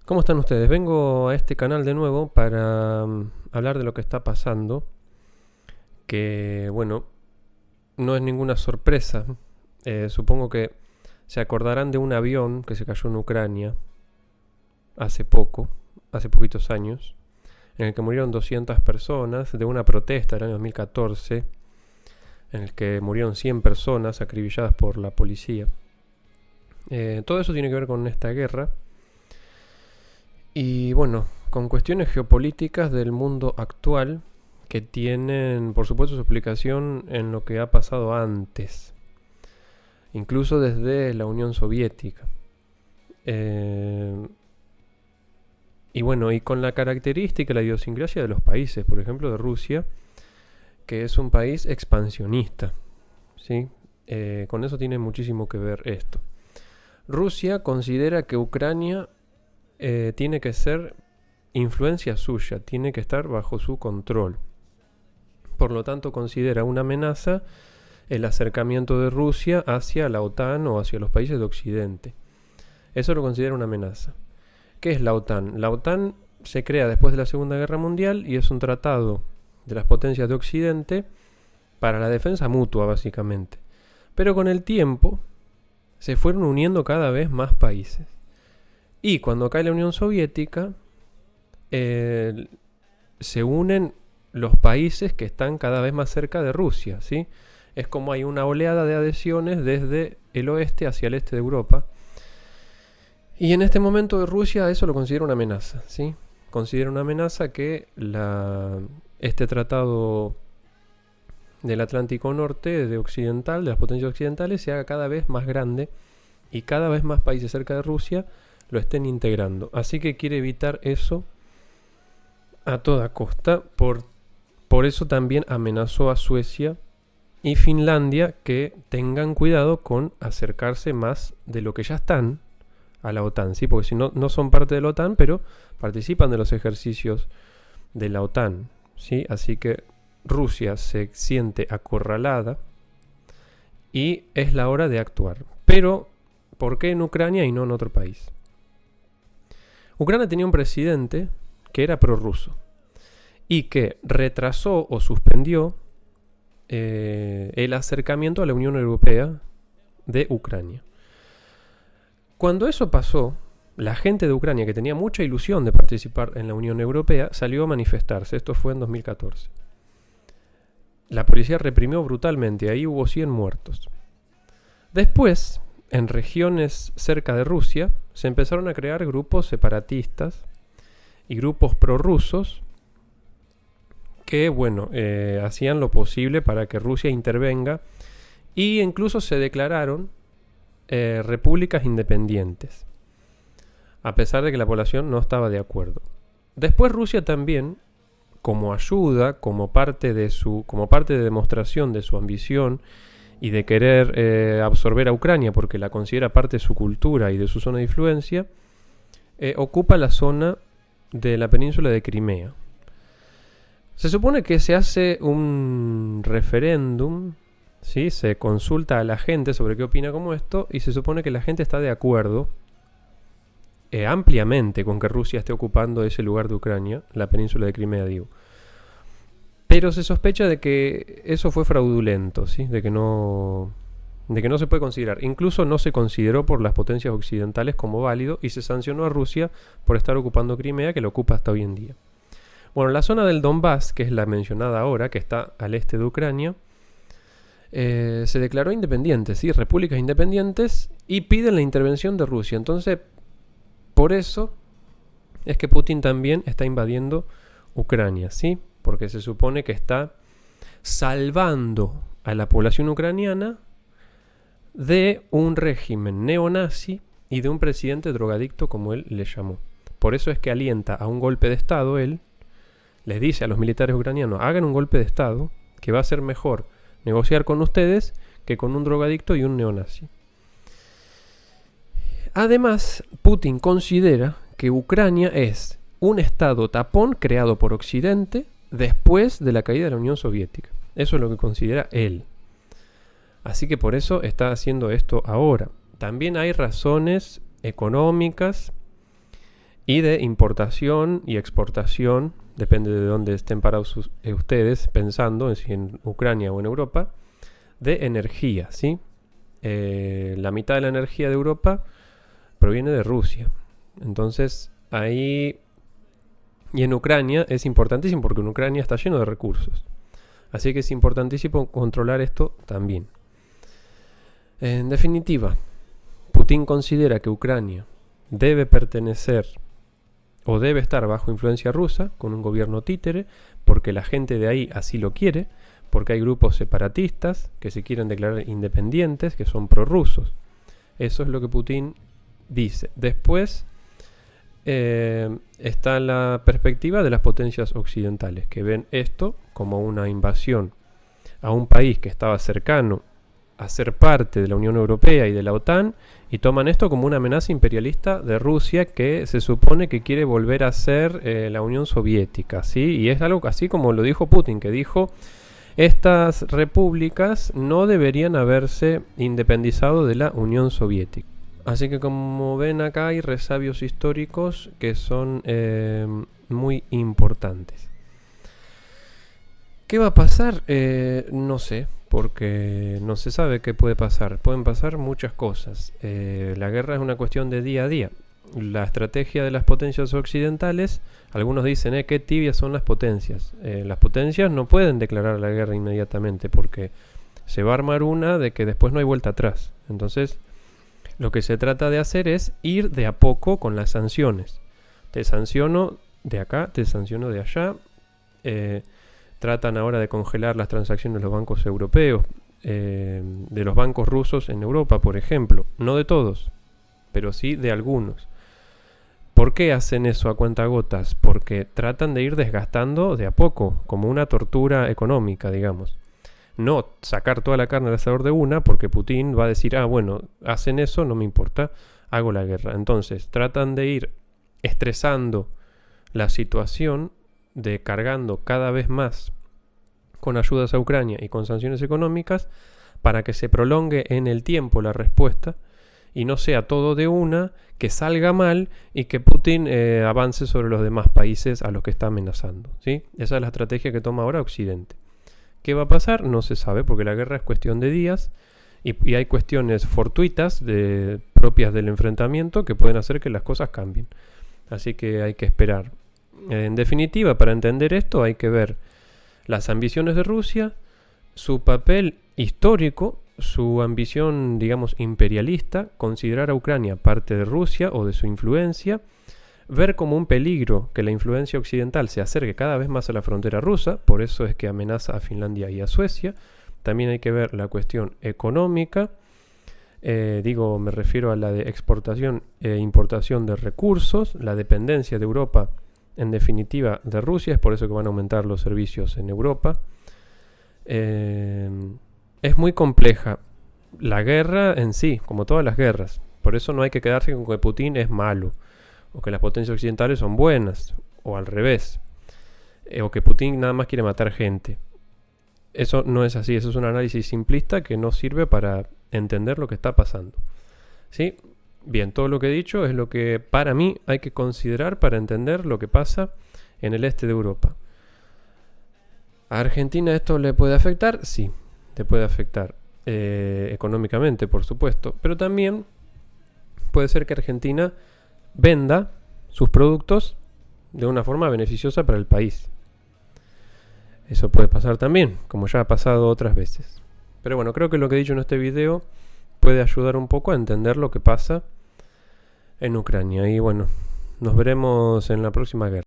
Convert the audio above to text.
¿Cómo están ustedes? Vengo a este canal de nuevo para hablar de lo que está pasando, que bueno, no es ninguna sorpresa. Supongo que se acordarán de un avión que se cayó en Ucrania hace poquitos años, en el que murieron 200 personas, de una protesta del año 2014, en el que murieron 100 personas acribilladas por la policía. Todo eso tiene que ver con esta guerra. Y bueno, con cuestiones geopolíticas del mundo actual que tienen, por supuesto, su explicación en lo que ha pasado antes, incluso desde la Unión Soviética. Y bueno, y con la característica, la idiosincrasia de los países, por ejemplo, de Rusia, que es un país expansionista, ¿sí? Con eso tiene muchísimo que ver esto. Rusia considera que Ucrania tiene que ser influencia suya, tiene que estar bajo su control. Por lo tanto, considera una amenaza el acercamiento de Rusia hacia la OTAN o hacia los países de Occidente. Eso lo considera una amenaza. ¿Qué es la OTAN? La OTAN se crea después de la Segunda Guerra Mundial y es un tratado de las potencias de Occidente para la defensa mutua, básicamente. Pero con el tiempo se fueron uniendo cada vez más países. Y cuando cae la Unión Soviética, se unen los países que están cada vez más cerca de Rusia, ¿sí? Es como hay una oleada de adhesiones desde el oeste hacia el este de Europa. Y en este momento Rusia eso lo considera una amenaza, ¿sí? Considera una amenaza que este tratado del Atlántico Norte, de occidental, de las potencias occidentales, se haga cada vez más grande y cada vez más países cerca de Rusia lo estén integrando. Así que quiere evitar eso a toda costa. Por eso también amenazó a Suecia y Finlandia que tengan cuidado con acercarse más de lo que ya están a la OTAN, ¿sí? Porque si no, no son parte de la OTAN, pero participan de los ejercicios de la OTAN, ¿sí? Así que Rusia se siente acorralada y es la hora de actuar. Pero, ¿por qué en Ucrania y no en otro país? Ucrania tenía un presidente que era prorruso y que retrasó o suspendió el acercamiento a la Unión Europea de Ucrania. Cuando eso pasó, la gente de Ucrania, que tenía mucha ilusión de participar en la Unión Europea, salió a manifestarse. Esto fue en 2014. La policía reprimió brutalmente, ahí hubo 100 muertos. Después, en regiones cerca de Rusia, se empezaron a crear grupos separatistas y grupos prorrusos que, bueno, hacían lo posible para que Rusia intervenga e incluso se declararon repúblicas independientes, a pesar de que la población no estaba de acuerdo. Después Rusia también, como ayuda, como parte de demostración de su ambición y de querer absorber a Ucrania porque la considera parte de su cultura y de su zona de influencia, ocupa la zona de la península de Crimea. Se supone que se hace un referéndum, ¿sí? Se consulta a la gente sobre qué opina como esto y se supone que la gente está de acuerdo ampliamente con que Rusia esté ocupando ese lugar de Ucrania, la península de Crimea, digo. Pero se sospecha de que eso fue fraudulento, ¿sí? De que no se puede considerar. Incluso no se consideró por las potencias occidentales como válido y se sancionó a Rusia por estar ocupando Crimea, que lo ocupa hasta hoy en día. Bueno, la zona del Donbass, que es la mencionada ahora, que está al este de Ucrania, se declaró independiente, ¿sí? Repúblicas independientes, y piden la intervención de Rusia. Entonces, por eso es que Putin también está invadiendo Ucrania, ¿sí? Porque se supone que está salvando a la población ucraniana de un régimen neonazi y de un presidente drogadicto, como él le llamó. Por eso es que alienta a un golpe de Estado. Él les dice a los militares ucranianos: hagan un golpe de Estado, que va a ser mejor negociar con ustedes que con un drogadicto y un neonazi. Además, Putin considera que Ucrania es un estado tapón creado por Occidente después de la caída de la Unión Soviética. Eso es lo que considera él. Así que por eso está haciendo esto ahora. También hay razones económicas y de importación y exportación, depende de dónde estén parados ustedes pensando, si en Ucrania o en Europa, de energía, ¿sí? La mitad de la energía de Europa proviene de Rusia. Entonces, ahí... Y en Ucrania es importantísimo porque en Ucrania está lleno de recursos. Así que es importantísimo controlar esto también. En definitiva, Putin considera que Ucrania debe pertenecer o debe estar bajo influencia rusa, con un gobierno títere, porque la gente de ahí así lo quiere, porque hay grupos separatistas que se quieren declarar independientes, que son prorrusos. Eso es lo que Putin dice. Después está la perspectiva de las potencias occidentales, que ven esto como una invasión a un país que estaba cercano a ser parte de la Unión Europea y de la OTAN, y toman esto como una amenaza imperialista de Rusia que se supone que quiere volver a ser la Unión Soviética, ¿sí? Y es algo así como lo dijo Putin, que dijo: estas repúblicas no deberían haberse independizado de la Unión Soviética. Así que como ven acá hay resabios históricos que son muy importantes. ¿Qué va a pasar? No sé, porque no se sabe qué puede pasar. Pueden pasar muchas cosas. La guerra es una cuestión de día a día. La estrategia de las potencias occidentales, algunos dicen qué tibias son las potencias. Las potencias no pueden declarar la guerra inmediatamente porque se va a armar una de que después no hay vuelta atrás. Entonces, lo que se trata de hacer es ir de a poco con las sanciones. Te sanciono de acá, te sanciono de allá. Tratan ahora de congelar las transacciones de los bancos europeos, de los bancos rusos en Europa, por ejemplo. No de todos, pero sí de algunos. ¿Por qué hacen eso a cuentagotas? Porque tratan de ir desgastando de a poco, como una tortura económica, digamos. No sacar toda la carne al asador de una, porque Putin va a decir, bueno, hacen eso, no me importa, hago la guerra. Entonces tratan de ir estresando la situación, de cargando cada vez más con ayudas a Ucrania y con sanciones económicas, para que se prolongue en el tiempo la respuesta y no sea todo de una, que salga mal y que Putin avance sobre los demás países a los que está amenazando, ¿sí? Esa es la estrategia que toma ahora Occidente. ¿Qué va a pasar? No se sabe, porque la guerra es cuestión de días y hay cuestiones fortuitas propias del enfrentamiento que pueden hacer que las cosas cambien. Así que hay que esperar. En definitiva, para entender esto hay que ver las ambiciones de Rusia, su papel histórico, su ambición, digamos, imperialista, considerar a Ucrania parte de Rusia o de su influencia, ver como un peligro que la influencia occidental se acerque cada vez más a la frontera rusa, por eso es que amenaza a Finlandia y a Suecia. También hay que ver la cuestión económica, me refiero a la de exportación e importación de recursos, la dependencia de Europa, en definitiva, de Rusia, es por eso que van a aumentar los servicios en Europa. Es muy compleja la guerra en sí, como todas las guerras, por eso no hay que quedarse con que Putin es malo, o que las potencias occidentales son buenas, o al revés, o que Putin nada más quiere matar gente. Eso no es así, eso es un análisis simplista que no sirve para entender lo que está pasando, ¿sí? Bien, todo lo que he dicho es lo que para mí hay que considerar para entender lo que pasa en el este de Europa. ¿A Argentina esto le puede afectar? Sí, le puede afectar económicamente, por supuesto, pero también puede ser que Argentina venda sus productos de una forma beneficiosa para el país. Eso puede pasar también, como ya ha pasado otras veces. Pero bueno, creo que lo que he dicho en este video puede ayudar un poco a entender lo que pasa en Ucrania. Y bueno, nos veremos en la próxima guerra.